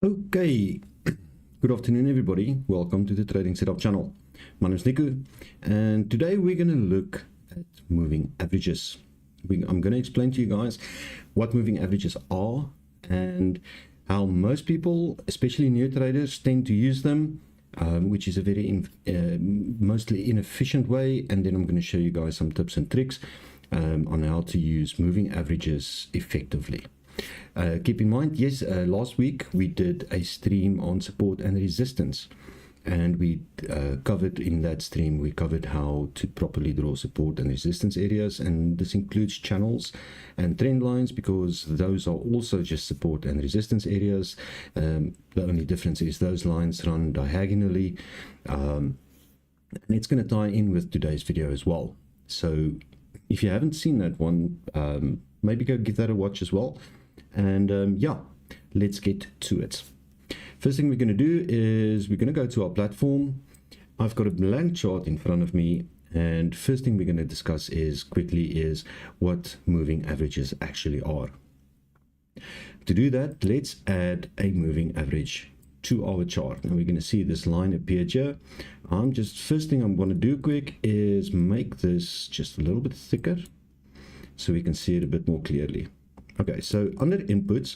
Okay, good afternoon everybody. Welcome to the Trading Setup channel. My name is Niku and today we're going to look at moving averages. I'm going to explain to you guys what moving averages are and how most people, especially new traders, tend to use them, which is a very mostly inefficient way. And then I'm going to show you guys some tips and tricks on how to use moving averages effectively. Keep in mind, yes, last week we did a stream on support and resistance, and we covered in that stream, we covered how to properly draw support and resistance areas, and this includes channels and trend lines because those are also just support and resistance areas. The only difference is those lines run diagonally, and it's going to tie in with today's video as well. So if you haven't seen that one, maybe go give that a watch as well. And yeah, let's get to it. First thing we're going to do is we're going to go to our platform. I've got a blank chart in front of me, and first thing we're going to discuss is what moving averages actually are. To do that, let's add a moving average to our chart. Now we're going to see this line appear here. First thing I'm going to do quick is make this just a little bit thicker so we can see it a bit more clearly. Okay, so under inputs,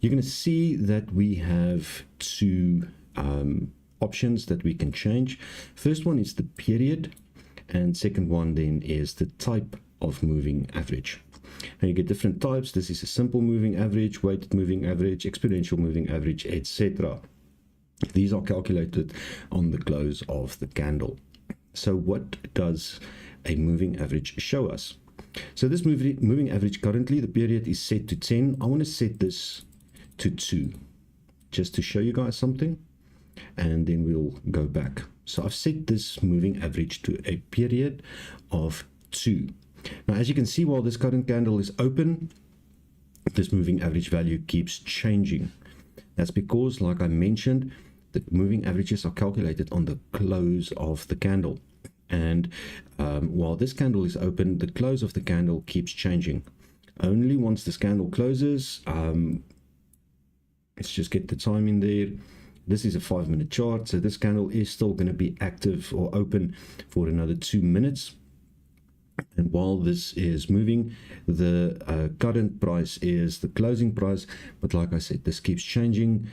you're going to see that we have two options that we can change. First one is the period, and second one then is the type of moving average. And you get different types. This is a simple moving average, weighted moving average, exponential moving average, etc. These are calculated on the close of the candle. So what does a moving average show us? So this moving average, currently the period is set to 10. I want to set this to 2 just to show you guys something, and then we'll go back. So I've set this moving average to a period of 2. Now as you can see, while this current candle is open, this moving average value keeps changing. That's because, like I mentioned, the moving averages are calculated on the close of the candle. And while this candle is open, the close of the candle keeps changing. Only once this candle closes, let's just get the time in there. This is a 5-minute chart, so this candle is still going to be active or open for another 2 minutes. And while this is moving, the current price is the closing price. But like I said, this keeps changing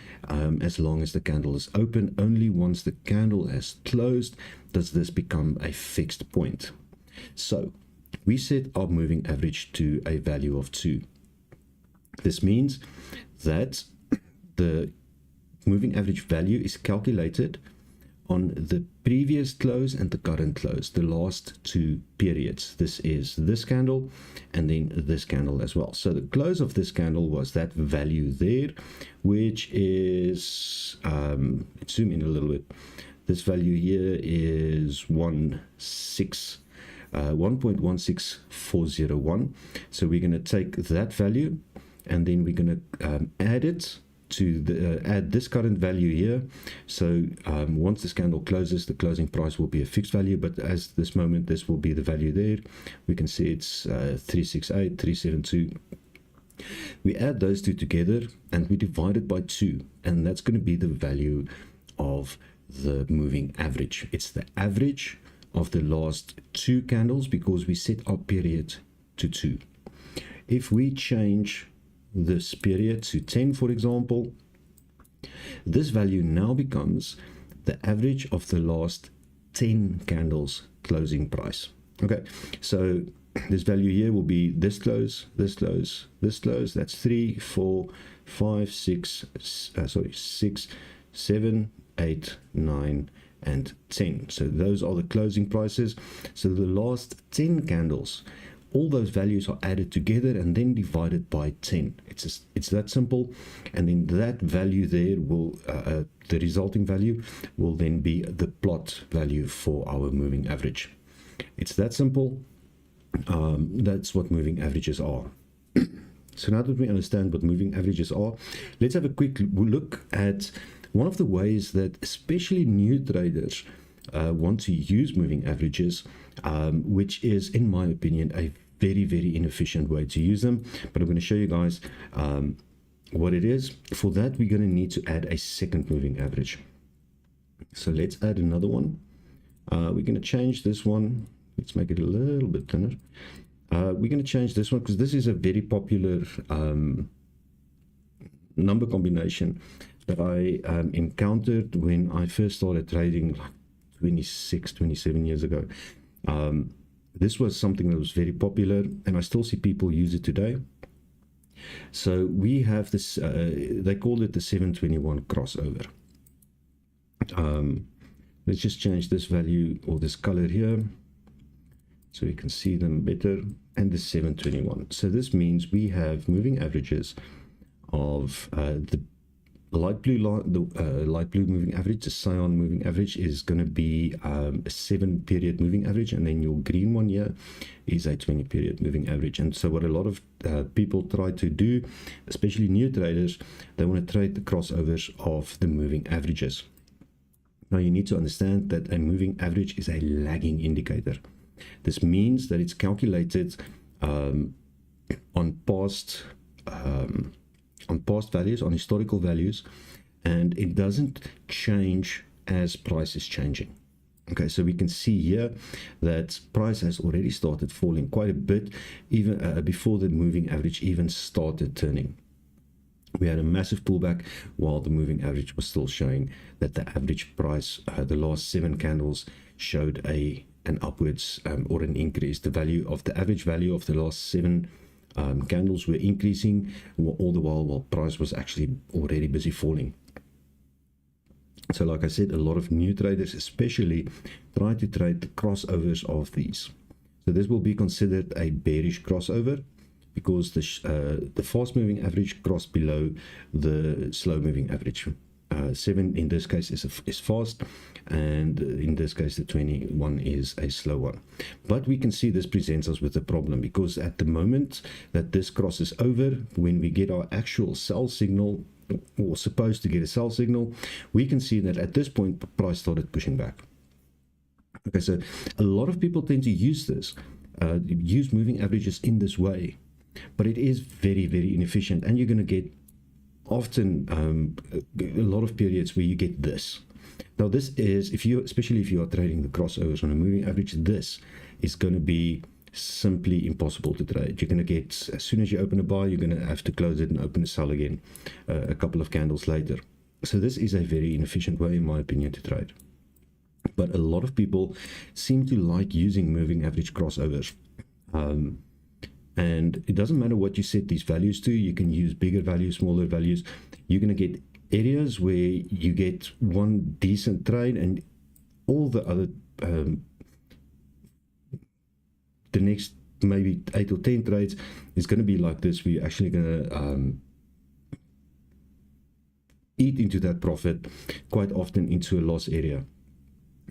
as long as the candle is open. Only once the candle has closed does this become a fixed point. So we set our moving average to a value of 2. This means that the moving average value is calculated on the previous close and the current close, the last 2 periods. This is this candle and then this candle as well. So the close of this candle was that value there, which is, let's zoom in a little bit. This value here is 1.16401. So we're going to take that value and then we're going to add it to add this current value here. So once this candle closes, the closing price will be a fixed value, but as this moment, this will be the value there. We can see it's 368, 372. We add those two together and we divide it by 2, and that's going to be the value of the moving average. It's the average of the last 2 candles because we set our period to 2. If we change this period to 10, for example, this value now becomes the average of the last 10 candles closing price. Okay, so this value here will be this close, this close, this close. That's 3, 4, 5, 6, 7, 8, 9 and 10. So those are the closing prices. So the last 10 candles, all those values are added together and then divided by 10. It's that simple. And then that value there will, the resulting value will then be the plot value for our moving average. It's that simple. That's what moving averages are. So now that we understand what moving averages are, let's have a quick look at one of the ways that especially new traders want to use moving averages, which is, in my opinion, a very, very inefficient way to use them. But I'm going to show you guys what it is. For that, we're going to need to add a second moving average. So let's add another one. We're going to change this one. Let's make it a little bit thinner. We're going to change this one because this is a very popular number combination that I encountered when I first started trading like 26, 27 years ago. This was something that was very popular, and I still see people use it today. So we have this, they call it the 721 crossover. Let's just change this value or this color here so we can see them better, and the 721. So this means we have moving averages of the light blue moving average. The cyan moving average is going to be a 7-period moving average, and then your green one here is a 20-period moving average. And so what a lot of people try to do, especially new traders, they want to trade the crossovers of the moving averages. Now you need to understand that a moving average is a lagging indicator. This means that it's calculated on past values, on historical values, and it doesn't change as price is changing. Okay, so we can see here that price has already started falling quite a bit, even before the moving average even started turning. We had a massive pullback while the moving average was still showing that the average price, the last 7 candles showed an upwards or an increase. The value of the average value of the last 7 candles were increasing all the while price was actually already busy falling. So like I said, a lot of new traders especially try to trade the crossovers of these. So this will be considered a bearish crossover because the fast moving average crossed below the slow moving average. 7 in this case is fast, and in this case the 21 is a slow one. But we can see this presents us with a problem, because at the moment that this crosses over, when we get our actual sell signal, or supposed to get a sell signal, we can see that at this point the price started pushing back. Okay, so a lot of people tend to use this, use moving averages in this way, but it is very, very inefficient, and you're going to get often a lot of periods where you get this. Now this is, especially if you are trading the crossovers on a moving average, this is going to be simply impossible to trade. You're going to get, as soon as you open a buy, you're going to have to close it and open a sell again a couple of candles later. So this is a very inefficient way, in my opinion, to trade. But a lot of people seem to like using moving average crossovers. And it doesn't matter what you set these values to. You can use bigger values, smaller values. You're going to get areas where you get one decent trade, and all the other, the next maybe 8 or 10 trades is going to be like this. We're actually going to eat into that profit, quite often into a loss area.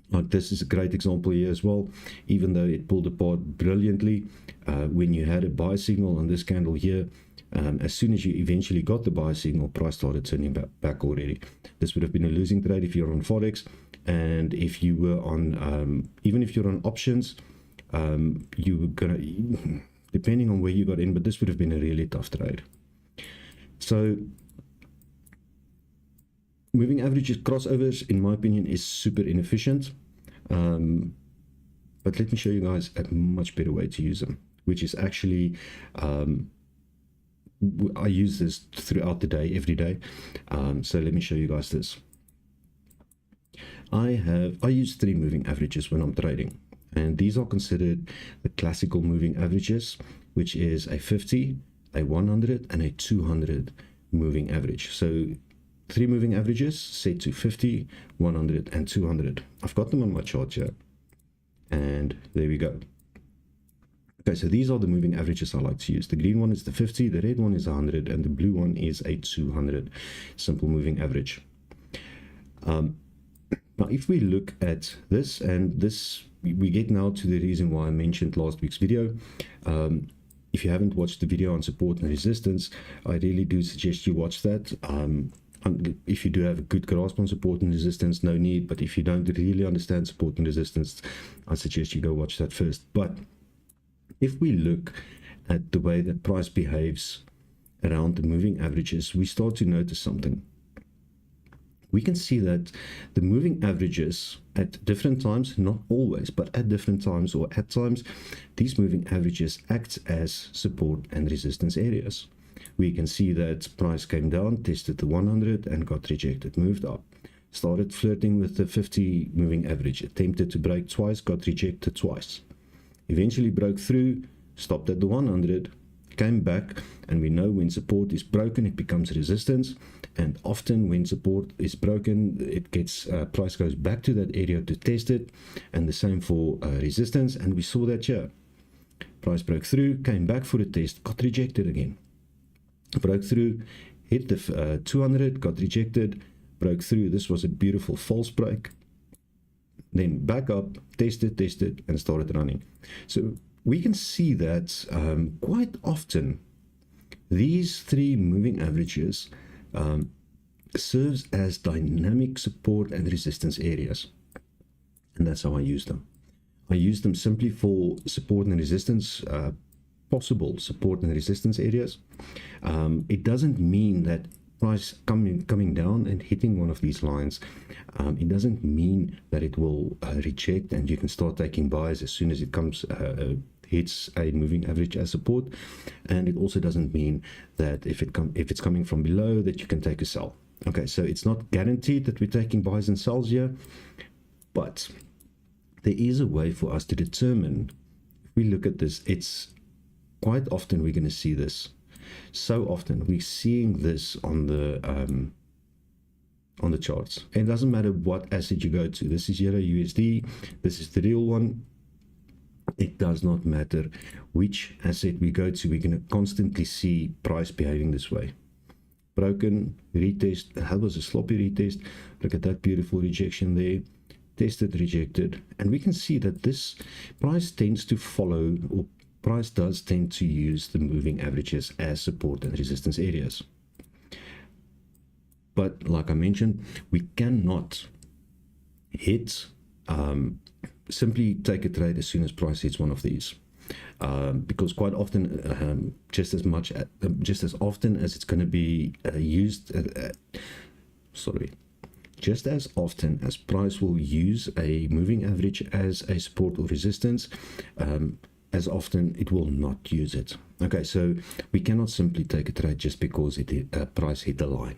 Like this is a great example here as well. Even though it pulled apart brilliantly, when you had a buy signal on this candle here, as soon as you eventually got the buy signal, price started turning back already. This would have been a losing trade if you're on Forex, and if you were on, even if you're on options, you were gonna, depending on where you got in, but this would have been a really tough trade. So moving averages, crossovers, in my opinion, is super inefficient. But let me show you guys a much better way to use them, which is actually, I use this throughout the day, every day. So let me show you guys this. I use 3 moving averages when I'm trading, and these are considered the classical moving averages, which is a 50, a 100, and a 200 moving average. So 3 moving averages set to 50, 100, and 200. I've got them on my chart here, and there we go. Okay, so these are the moving averages I like to use. The green one is the 50, the red one is 100, and the blue one is a 200 simple moving average. Now, if we look at this, and this, we get now to the reason why I mentioned last week's video. If you haven't watched the video on support and resistance, I really do suggest you watch that. If you do have a good grasp on support and resistance, no need. But if you don't really understand support and resistance, I suggest you go watch that first. But if we look at the way that price behaves around the moving averages, we start to notice something. We can see that the moving averages at different times, not always, but at different times or at times, these moving averages act as support and resistance areas. We can see that price came down, tested the 100 and got rejected, moved up. Started flirting with the 50 moving average, attempted to break twice, got rejected twice. Eventually broke through, stopped at the 100, came back, and we know when support is broken, it becomes resistance. And often when support is broken, it gets price goes back to that area to test it, and the same for resistance. And we saw that here. Price broke through, came back for a test, got rejected again. Broke through, hit the 200, got rejected, broke through. This was a beautiful false break. Then back up, tested, and started running. So we can see that quite often these three moving averages serves as dynamic support and resistance areas, and that's how I use them. I use them simply for support and resistance, possible support and resistance areas. It doesn't mean that price coming down and hitting one of these lines, it doesn't mean that it will reject and you can start taking buys as soon as it comes hits a moving average as support. And it also doesn't mean that if it's coming from below that you can take a sell. Okay, so it's not guaranteed that we're taking buys and sells here, but there is a way for us to determine. If we look at this, it's quite often we're going to see this. So often we're seeing this on the charts. And it doesn't matter what asset you go to. This is Euro USD. This is the real one. It does not matter which asset we go to. We're going to constantly see price behaving this way. Broken, retest. That was a sloppy retest. Look at that beautiful rejection there. Tested, rejected. And we can see that this price tends to follow, or price does tend to use the moving averages as support and resistance areas. But like I mentioned, we cannot hit, simply take a trade as soon as price hits one of these. Because quite often, just as often as it's going to be used, just as often as price will use a moving average as a support or resistance, as often it will not use it. Okay, so we cannot simply take a trade just because price hit the line.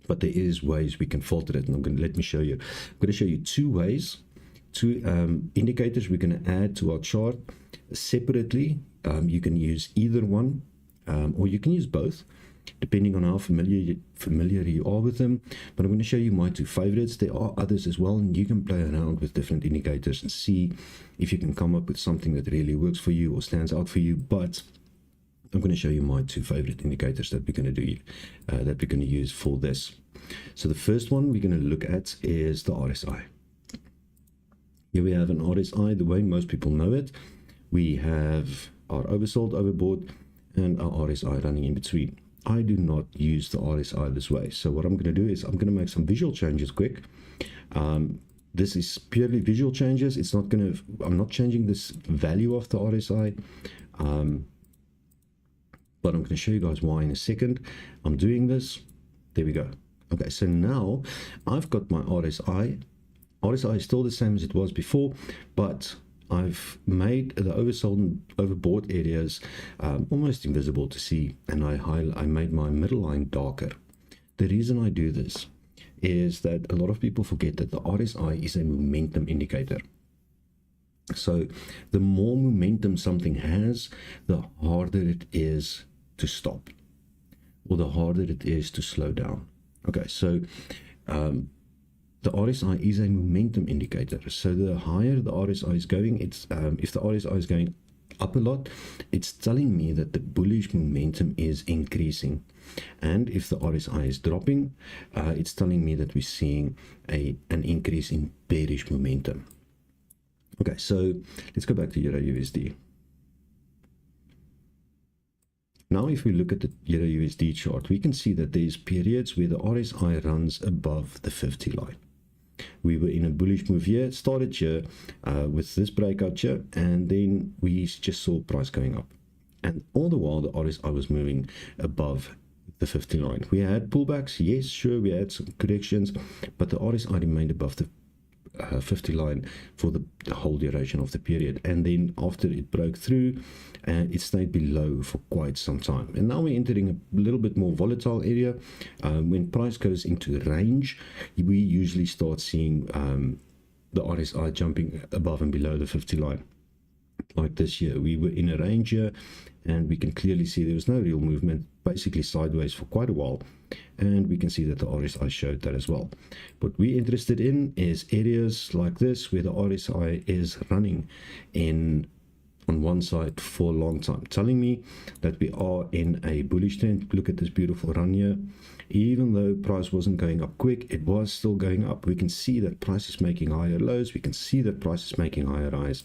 But there is ways we can filter it, and let me show you. I'm going to show you two ways, two indicators we're going to add to our chart separately. You can use either one, or you can use both, depending on how familiar you are with them. But I'm going to show you my two favorites. There are others as well, and you can play around with different indicators and see if you can come up with something that really works for you or stands out for you. But I'm going to show you my two favorite indicators that we're going to do, that we're going to use for this. So the first one we're going to look at is the RSI. Here we have an RSI, the way most people know it. We have our oversold, overbought, and our RSI running in between. I do not use the RSI this way. So what I'm going to do is I'm going to make some visual changes quick. This is purely visual changes. It's not going to, I'm not changing this value of the RSI. But I'm going to show you guys why in a second. I'm doing this. There we go. Okay, so now I've got my RSI. RSI is still the same as it was before, but I've made the oversold and overbought areas almost invisible to see, and I made my middle line darker. The reason I do this is that a lot of people forget that the RSI is a momentum indicator. So the more momentum something has, the harder it is to stop, or the harder it is to slow down. Okay, so the RSI is a momentum indicator. So the higher the RSI is going, it's if the RSI is going up a lot, it's telling me that the bullish momentum is increasing. And if the RSI is dropping, it's telling me that we're seeing an increase in bearish momentum. Okay, so let's go back to Euro USD. Now, if we look at the Euro USD chart, we can see that there's periods where the RSI runs above the 50 line. We were in a bullish move here, started here with this breakout here, and then we just saw price going up. And all the while, the RSI was moving above the 50 line. We had pullbacks, yes, sure, we had some corrections, but the RSI remained above the 50 line for the whole duration of the period. And then after it broke through, it stayed below for quite some time. And now we're entering a little bit more volatile area. When price goes into range, we usually start seeing the RSI jumping above and below the 50 line. Like this year, we were in a range here, and we can clearly see there was no real movement, basically sideways for quite a while, and we can see that the RSI showed that as well. What we're interested in is areas like this where the RSI is running in on one side for a long time, telling me that we are in a bullish trend. Look at this beautiful run here. Even though price wasn't going up quick, it was still going up. We can see that price is making higher lows. We can see that price is making higher highs.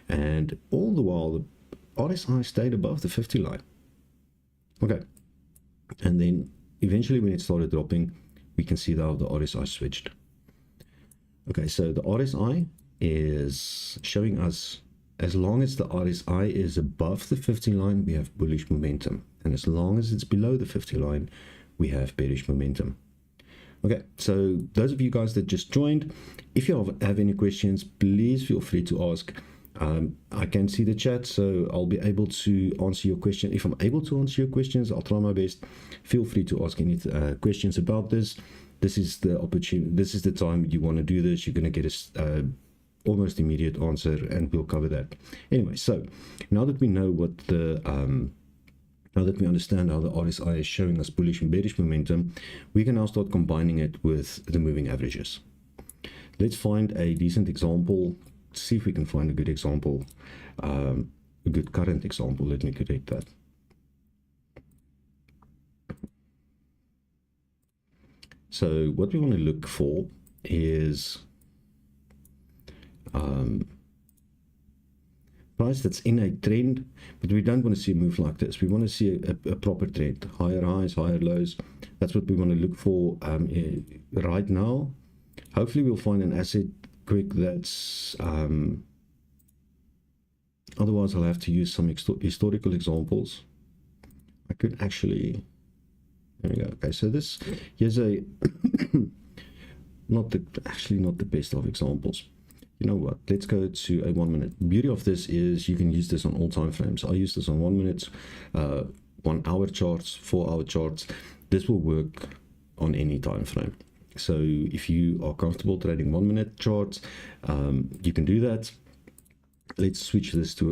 And all the while, the RSI stayed above the 50 line. Okay. And then eventually when it started dropping, we can see how the RSI switched. Okay, so the RSI is showing us, as long as the RSI is above the 50 line, we have bullish momentum. And as long as it's below the 50 line, we have bearish momentum. Okay, so those of you guys that just joined, if you have any questions, please feel free to ask. I can see the chat, so I'll be able to answer your question. If I'm able to answer your questions, I'll try my best. Feel free to ask any questions about this. This is the opportunity. This is the time you want to do this. You're going to get a almost immediate answer, and we'll cover that. Anyway, so now that we know what the now that we understand how the RSI is showing us bullish and bearish momentum, we can now start combining it with the moving averages. Let's find a decent example. See if we can find a good example, a good current example. Let me correct that. So what we want to look for is price that's in a trend, but we don't want to see a move like this. We want to see a proper trend, higher highs, higher lows. That's what we want to look for right now. Hopefully we'll find an asset quick that's otherwise I'll have to use some historical examples. I could actually, there we go. Okay, so this here's a not the best of examples. You know what, let's go to a 1 minute. The beauty of this is you can use this on all time frames. I use this on 1 minute, 1 hour charts, 4 hour charts. This will work on any time frame. So if you are comfortable trading 1 minute charts, you can do that. Let's switch to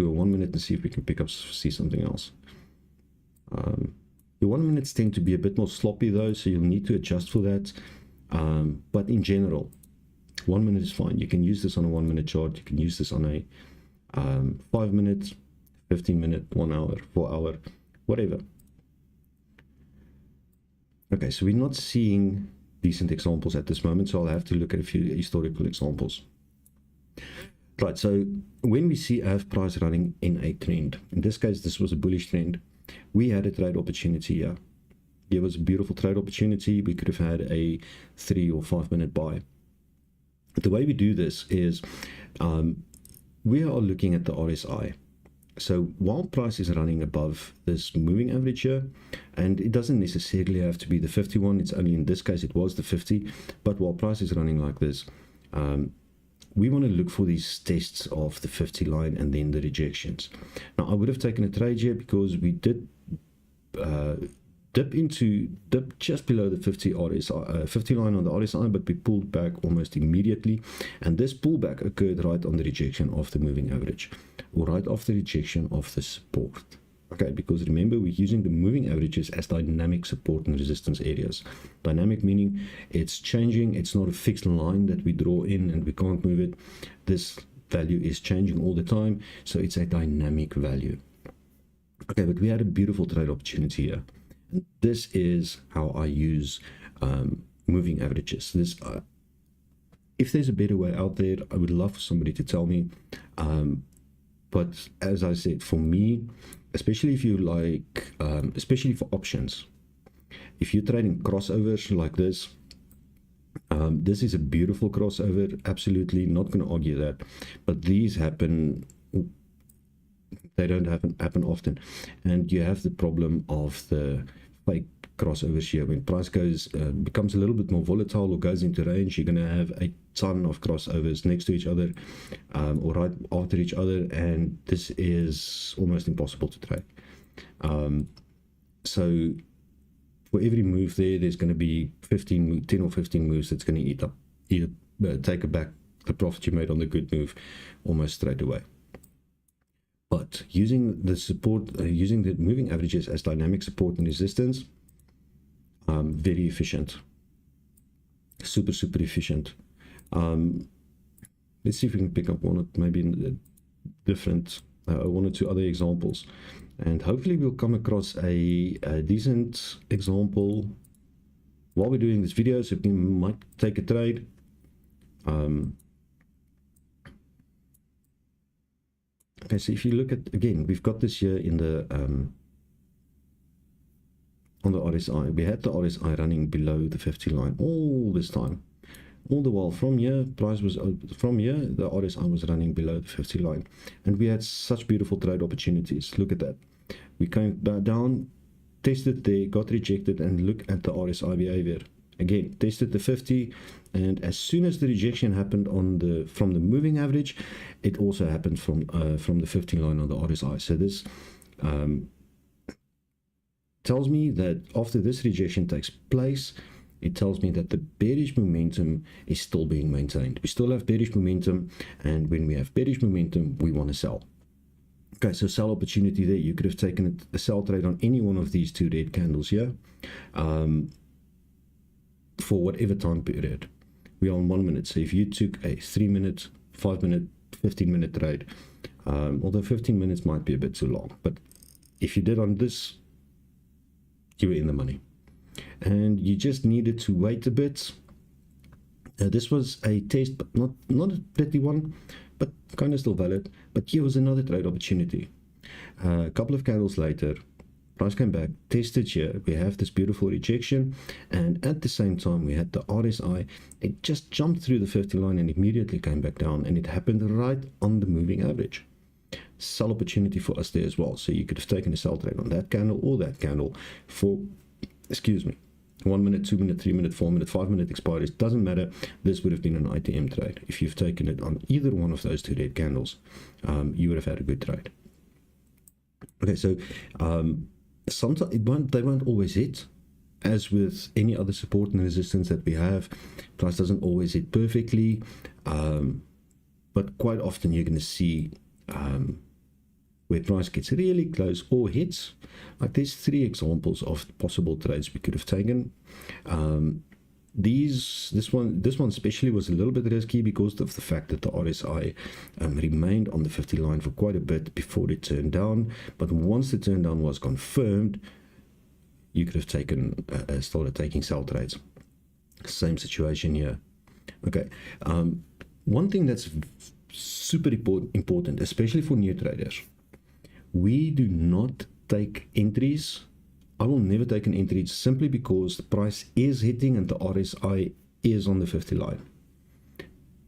a 1 minute and see if we can see something else. The 1 minutes tend to be a bit more sloppy though, so you'll need to adjust for that. But in general, 1 minute is fine. You can use this on a 1 minute chart. You can use this on a 5 minute, 15 minute, 1 hour, 4 hour, whatever. Okay, so we're not seeing decent examples at this moment, so I'll have to look at a few historical examples. Right, so when we see AF price running in a trend, in this case, this was a bullish trend, we had a trade opportunity here. Here was a beautiful trade opportunity. We could have had a 3 or 5 minute buy. The way we do this is we are looking at the RSI. So while price is running above this moving average here, and it doesn't necessarily have to be the 51, it's only in this case it was the 50, but while price is running like this, we want to look for these tests of the 50 line and then the rejections. Now I would have taken a trade here because we did dip just below the 50 line on the RSI, but we pulled back almost immediately, and this pullback occurred right on the rejection of the moving average, or right after rejection of the support. Okay, because remember, we're using the moving averages as dynamic support and resistance areas. Dynamic meaning it's changing, it's not a fixed line that we draw in and we can't move it. This value is changing all the time, so it's a dynamic value. Okay, but we had a beautiful trade opportunity here. This is how I use moving averages. If there's a better way out there, I would love for somebody to tell me. But as I said, for me, especially if you like, especially for options, if you're trading crossovers like this, this is a beautiful crossover. Absolutely not going to argue that. But these happen they don't happen often. And you have the problem of the fake crossovers here. When price goes becomes a little bit more volatile or goes into range, you're going to have a ton of crossovers next to each other, or right after each other, and this is almost impossible to trade. So for every move there's going to be 10 or 15 moves that's going to take back the profit you made on the good move almost straight away. But using the support, using the moving averages as dynamic support and resistance, very efficient, super efficient. Let's see if we can pick up one or maybe different one or two other examples, and hopefully we'll come across a decent example while we're doing this video, so we might take a trade. Okay, so if you look at, again, we've got this here in the on the RSI. We had the RSI running below the 50 line all this time, all the while. From here, price was from here, the RSI was running below the 50 line, and we had such beautiful trade opportunities. Look at that. We came down, tested there, got rejected, and look at the RSI behavior. Again, tested the 50, and as soon as the rejection happened from the moving average, it also happened from the 50 line on the RSI. So this tells me that after this rejection takes place, it tells me that the bearish momentum is still being maintained. We still have bearish momentum, and when we have bearish momentum, we want to sell. Okay, so sell opportunity there. You could have taken a sell trade on any one of these two red candles here, for whatever time period. We are on 1 minute. So if you took a 3 minute, 5 minute, 15 minute trade, although 15 minutes might be a bit too long, but if you did on this, you were in the money, and you just needed to wait a bit. This was a test, but not a pretty one, but kind of still valid. But here was another trade opportunity. A couple of candles later, price came back, tested here. We have this beautiful rejection, and at the same time we had the RSI. It just jumped through the 50 line and immediately came back down, and it happened right on the moving average. Sell opportunity for us there as well. So you could have taken a sell trade on that candle or that candle for, excuse me, 1 minute, 2 minute, 3 minute, 4 minute, 5 minute expiries. Doesn't matter. This would have been an ITM trade. If you've taken it on either one of those two red candles, you would have had a good trade. Okay, so sometimes they won't always hit. As with any other support and resistance that we have, price doesn't always hit perfectly, but quite often you're going to see where price gets really close or hits. Like there's 3 examples of possible trades we could have taken. This one especially was a little bit risky because of the fact that the RSI remained on the 50 line for quite a bit before it turned down. But once the turn down was confirmed, you could have taken started taking sell trades. Same situation here. Okay, one thing that's super important, especially for new traders, we do not take entries. I will never take an entry simply because the price is hitting and the RSI is on the 50 line.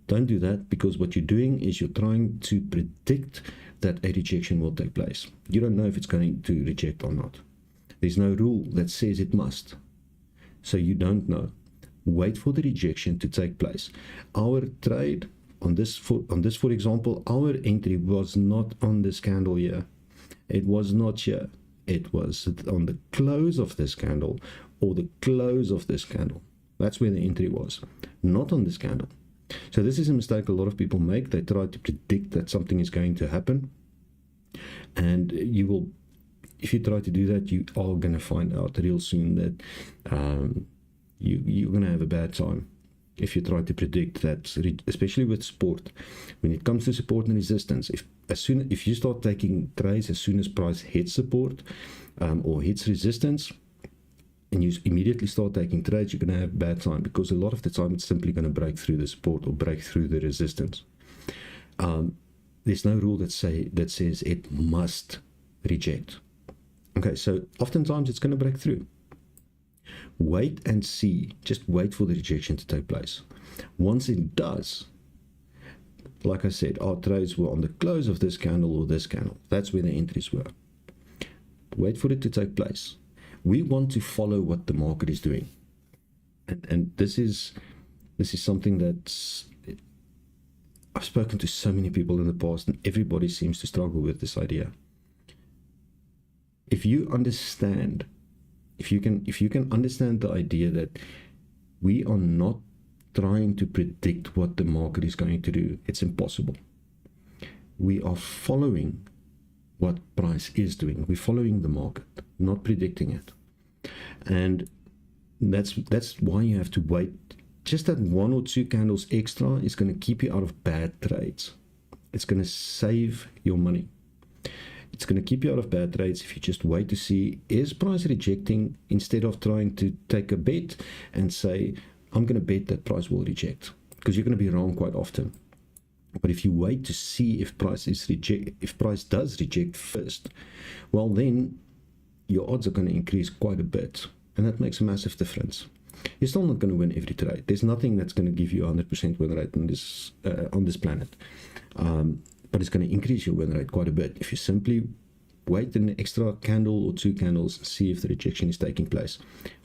Don't do that, because what you're doing is you're trying to predict that a rejection will take place. You don't know if it's going to reject or not. There's no rule that says it must. So you don't know. Wait for the rejection to take place. Our trade on this, for example, our entry was not on this candle here. It was not here. It was on the close of this candle or the close of this candle. That's where the entry was, not on this candle. So this is a mistake a lot of people make. They try to predict that something is going to happen, and you will, if you try to do that, you are going to find out real soon that you're going to have a bad time if you try to predict that, especially with support. When it comes to support and resistance, if you start taking trades as soon as price hits support or hits resistance, and you immediately start taking trades, you're going to have a bad time, because a lot of the time it's simply going to break through the support or break through the resistance. There's no rule that says it must reject. Okay, so oftentimes it's going to break through. Wait and see. Just wait for the rejection to take place. Once it does, like I said, our trades were on the close of this candle or this candle. That's where the entries were. Wait for it to take place. We want to follow what the market is doing, and this is something that's, I've spoken to so many people in the past, and everybody seems to struggle with this idea. If you understand, if you can understand the idea that we are not trying to predict what the market is going to do, it's impossible. We are following what price is doing. We're following the market, not predicting it. And that's why you have to wait. Just that 1 or 2 candles extra is going to keep you out of bad trades. It's going to save your money. It's going to keep you out of bad trades if you just wait to see, is price rejecting, instead of trying to take a bet and say, I'm going to bet that price will reject, because you're going to be wrong quite often. But if you wait to see if price does reject first, well, then your odds are going to increase quite a bit, and that makes a massive difference. You're still not going to win every trade. There's nothing that's going to give you 100% win rate on this planet, but it's going to increase your win rate quite a bit if you simply wait an extra candle or 2 candles, see if the rejection is taking place.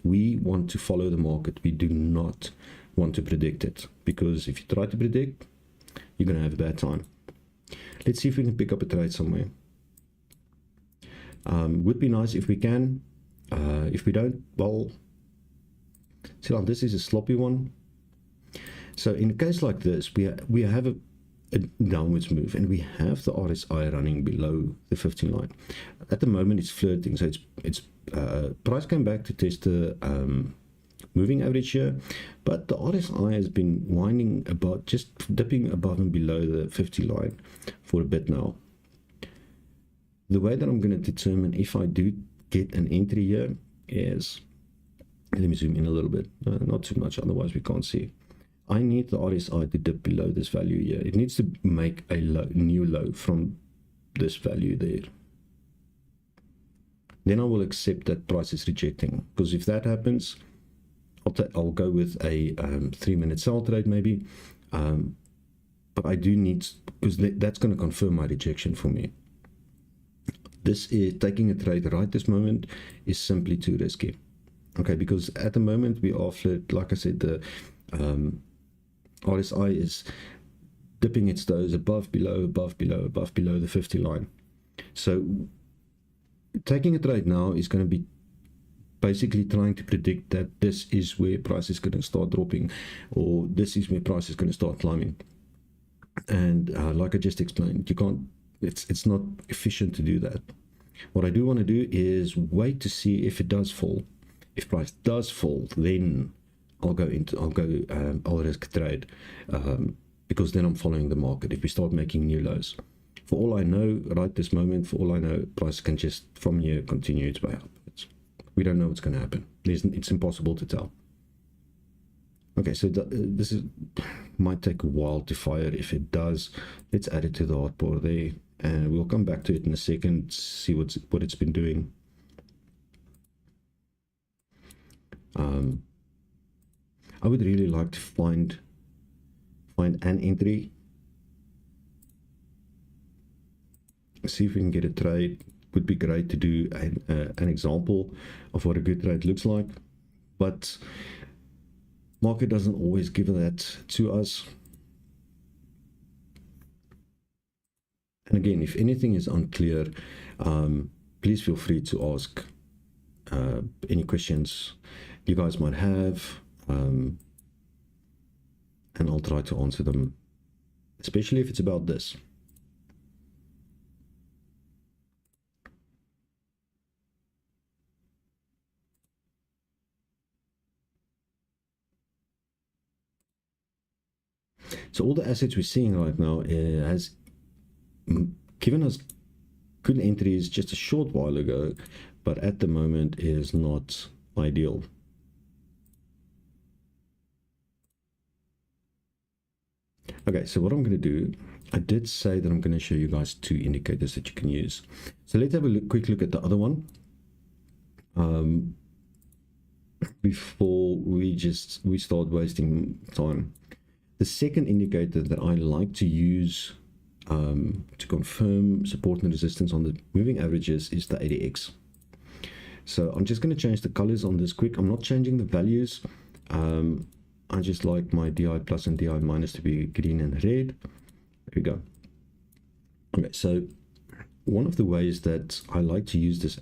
We want to follow the market. We do not want to predict it, because if you try to predict, you're going to have a bad time. Let's see if we can pick up a trade somewhere. Would be nice if we can. If we don't, well, see, like, this is a sloppy one. So in a case like this, we have a downwards move, and we have the RSI running below the 15 line. At the moment, it's flirting, so it's price came back to test the moving average here, but the RSI has been winding about, just dipping above and below the 50 line for a bit now. The way that I'm going to determine if I do get an entry here is, let me zoom in a little bit, not too much, otherwise we can't see. I need the RSI to dip below this value here. It needs to make a new low from this value there. Then I will accept that price is rejecting, because if that happens, I'll go with a 3-minute sell trade maybe, but I do need, because that's going to confirm my rejection for me. This is taking a trade right this moment is simply too risky. Okay, because at the moment we are flirt, like I said, the RSI is dipping its toes above, below, above, below, above, below the 50 line. So taking a trade now is going to be basically trying to predict that this is where price is going to start dropping, or this is where price is going to start climbing. And like I just explained, you can't, it's not efficient to do that. What I do want to do is wait to see if it does fall. If price does fall, then I'll risk trade, because then I'm following the market. If we start making new lows, for all I know, right this moment, for all I know, price can just from here continue its way up. We don't know what's going to happen. It's impossible to tell. Okay, so this might take a while to fire. If it does, let's add it to the hotbar there, and we'll come back to it in a second, see what it's been doing. I would really like to find an entry, see if we can get a trade. Would be great to do an example of what a good trade looks like, but market doesn't always give that to us. And again, if anything is unclear, please feel free to ask any questions you guys might have, and I'll try to answer them, especially if it's about this. So all the assets we're seeing right now has given us good entries just a short while ago, but at the moment is not ideal. Okay, so what I'm going to do, I did say that I'm going to show you guys 2 indicators that you can use. So let's have a quick look at the other one before we start wasting time. The second indicator that I like to use to confirm support and resistance on the moving averages is the ADX. So I'm just going to change the colors on this quick. I'm not changing the values. I just like my DI plus and DI minus to be green and red. There we go. Okay, so one of the ways that I like to use this,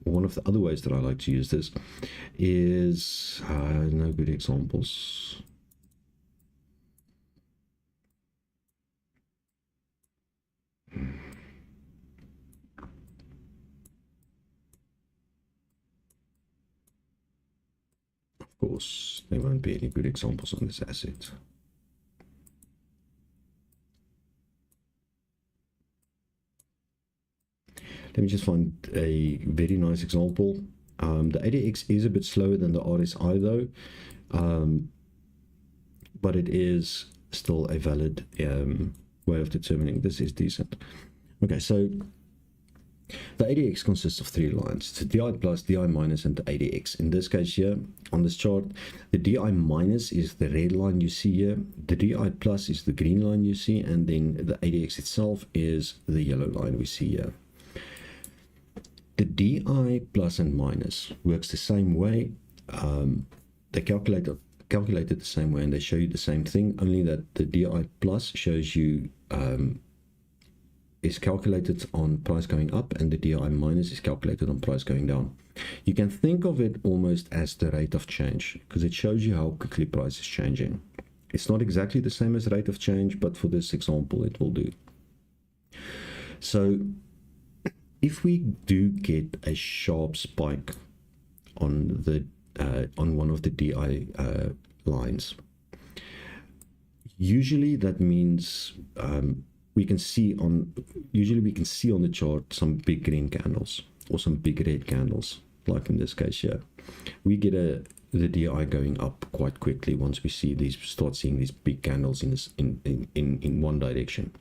one of the other ways that I like to use this is, no good examples. Of course, there won't be any good examples on this asset. Let me just find a very nice example. The ADX is a bit slower than the RSI though, but it is still a valid way of determining this is decent. Okay, so the ADX consists of three lines. It's the DI plus, DI minus, and the ADX. In this case here, on this chart, the DI minus is the red line you see here, the DI plus is the green line you see, and then the ADX itself is the yellow line we see here. The DI plus and minus works the same way. They calculated the same way, and they show you the same thing, only that the DI plus shows you is calculated on price going up, and the DI minus is calculated on price going down. You can think of it almost as the rate of change, because it shows you how quickly price is changing. It's not exactly the same as rate of change, but for this example it will do. So if we do get a sharp spike on the on one of the DI lines, usually that means we can see on the chart some big green candles or some big red candles, like in this case here. We get the DI going up quite quickly once we start seeing these big candles in one direction.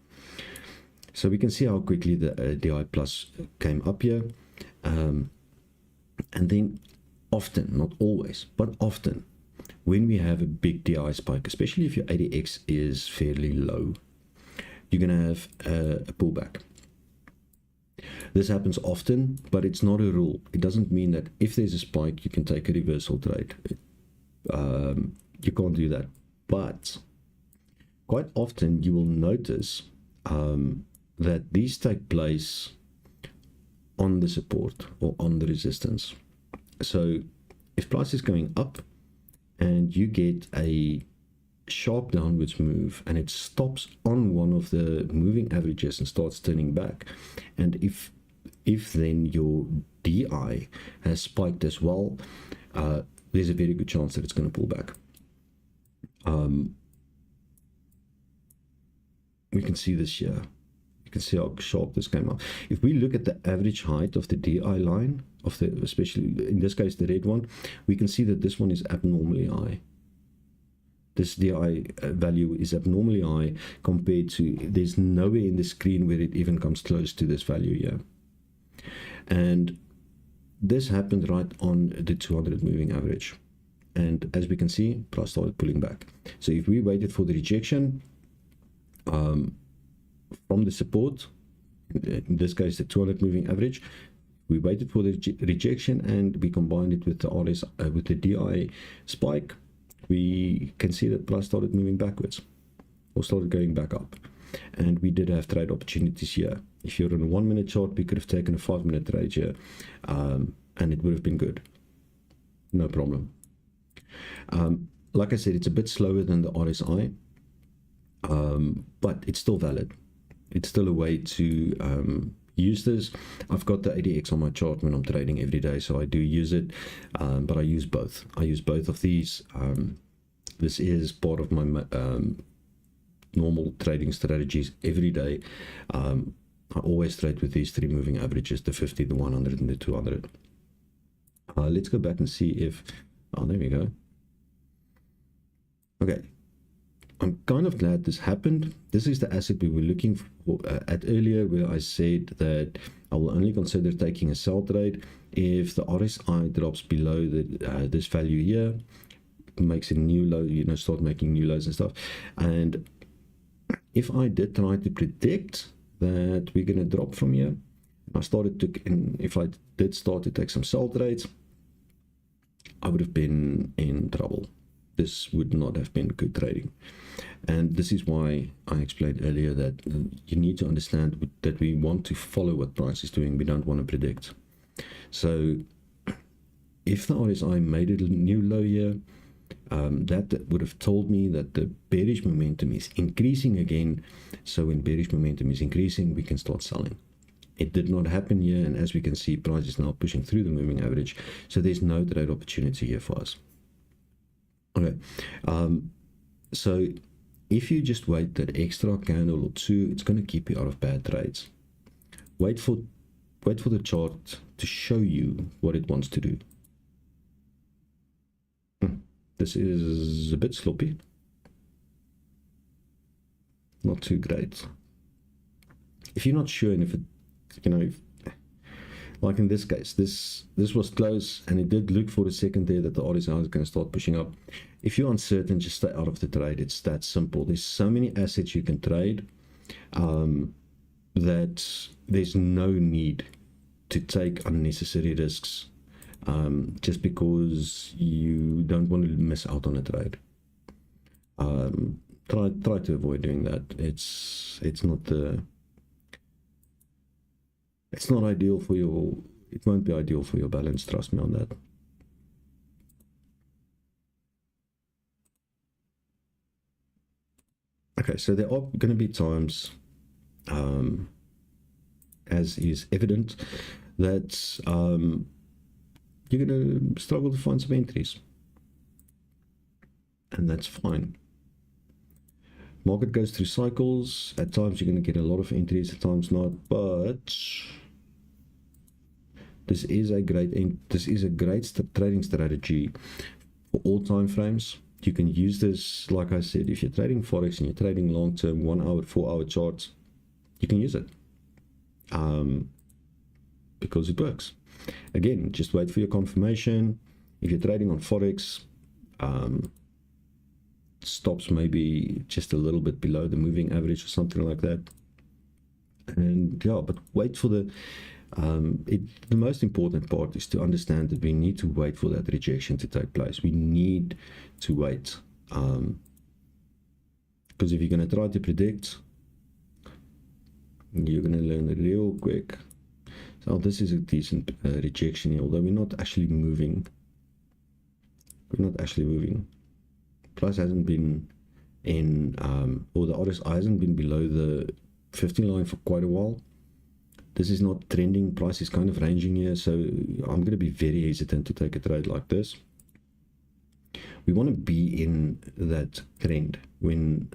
So we can see how quickly the DI plus came up here, and then often, not always, but often, when we have a big DI spike, especially if your ADX is fairly low, you're going to have a pullback. This happens often, but it's not a rule. It doesn't mean that if there's a spike, you can take a reversal trade. You can't do that. But quite often you will notice that these take place on the support or on the resistance. So if price is going up and you get a sharp downwards move and it stops on one of the moving averages and starts turning back, and if then your DI has spiked as well, there's a very good chance that it's going to pull back. We can see this here. You can see how sharp this came up. If we look at the average height of the DI line, especially in this case the red one, we can see that this one is abnormally high. This DI value is abnormally high compared to, there's nowhere in the screen where it even comes close to this value here. And this happened right on the 200 moving average. And as we can see, price started pulling back. So if we waited for the rejection from the support, in this case the 200 moving average, we waited for the rejection and we combined it with the with the DI spike, we can see that price started moving backwards or started going back up, and we did have trade opportunities here. If you're on a 1 minute chart, we could have taken a 5 minute trade here, and it would have been good, no problem. Like I said, it's a bit slower than the RSI, but it's still valid. It's still a way to use this. I've got the ADX on my chart when I'm trading every day, so I do use it, but I use both. I use both of these. This is part of my normal trading strategies every day. I always trade with these three moving averages, the 50, the 100, and the 200. Let's go back and see if, there we go. Okay, I'm kind of glad this happened. This is the asset we were looking for, at earlier, where I said that I will only consider taking a sell trade if the RSI drops below this value here. makes a new low, you know, start making new lows and stuff. And if I did try to predict that we're going to drop from here, I started to, and if I did start to take some sell trades, I would have been in trouble. This would not have been good trading. And this is why I explained earlier that you need to understand that we want to follow what price is doing. We don't want to predict. So if the RSI made a new low here, that would have told me that the bearish momentum is increasing again. So when bearish momentum is increasing, we can start selling. It did not happen here, and as we can see, price is now pushing through the moving average. So there's no trade opportunity here for us. Okay, so if you just wait that extra candle or two, it's going to keep you out of bad trades. Wait for the chart to show you what it wants to do. This is a bit sloppy. Not too great. If you're not sure, and if it, you know, like in this case, this was close, and it did look for a second there that the RSI is going to start pushing up. If you're uncertain, just stay out of the trade. It's that simple. There's so many assets you can trade that there's no need to take unnecessary risks just because you don't want to miss out on a trade. Try to avoid doing that. It's not ideal for your, it won't be ideal for your balance, trust me on that. Okay, so there are going to be times, as is evident, that you're going to struggle to find some entries, and that's fine. Market goes through cycles. At times you're going to get a lot of entries, at times not, but this is a great trading strategy for all time frames. You can use this, like I said, if you're trading forex and you're trading long-term 1 hour, 4 hour charts, you can use it because it works. Again, just wait for your confirmation. If you're trading on forex, stops maybe just a little bit below the moving average or something like that, and yeah, but wait for the the most important part is to understand that we need to wait for that rejection to take place. We need to wait, because if you're going to try to predict, you're going to learn it real quick. So this is a decent rejection here, although we're not actually moving. Price hasn't been in, or the RSI hasn't been below the 15 line for quite a while. This is not trending. Price is kind of ranging here, so I'm going to be very hesitant to take a trade like this. We want to be in that trend when,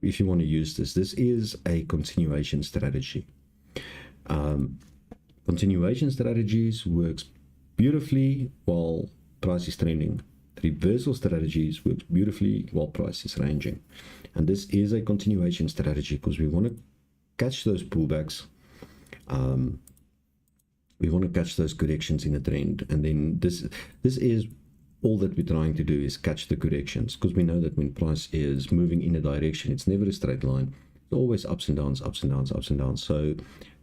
if you want to use this. This is a continuation strategy. Continuation strategies works beautifully while price is trending. Reversal strategies works beautifully while price is ranging. And this is a continuation strategy because we want to catch those pullbacks. We want to catch those corrections in a trend, and then this is all that we're trying to do, is catch the corrections, because we know that when price is moving in a direction, it's never a straight line. It's always ups and downs, ups and downs, ups and downs. So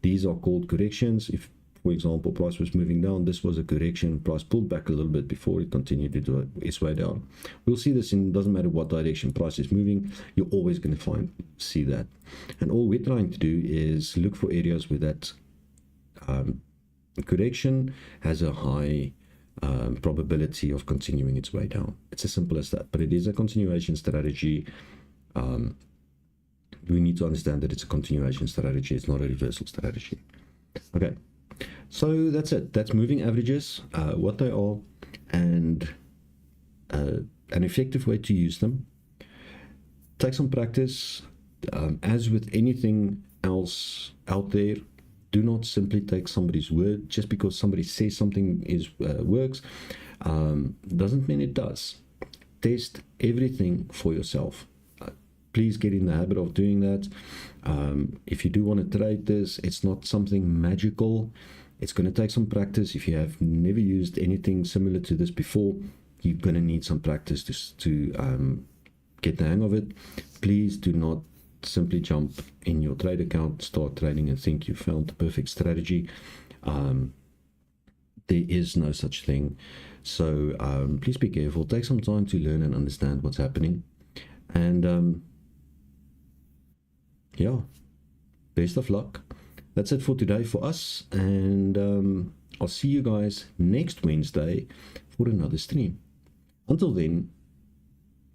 these are called corrections. If, for example, price was moving down, this was a correction. Price pulled back a little bit before it continued to do its way down. We'll see this in, doesn't matter what direction price is moving, you're always going to see that. And all we're trying to do is look for areas where that correction has a high probability of continuing its way down. It's as simple as that, but it is a continuation strategy. We need to understand that it's a continuation strategy. It's not a reversal strategy. Okay, so that's it. That's moving averages, what they are, and an effective way to use them. Take some practice. As with anything else out there, do not simply take somebody's word. Just because somebody says something works doesn't mean it does. Test everything for yourself. Please get in the habit of doing that. If you do want to trade this, it's not something magical. It's going to take some practice. If you have never used anything similar to this before, you're going to need some practice to get the hang of it. Please do not simply jump in your trade account, start trading, and think you found the perfect strategy. There is no such thing. So please be careful. Take some time to learn and understand what's happening. And yeah, best of luck. That's it for today for us. And I'll see you guys next Wednesday for another stream. Until then,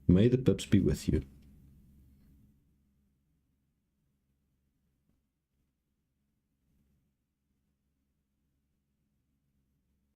may the pips be with you.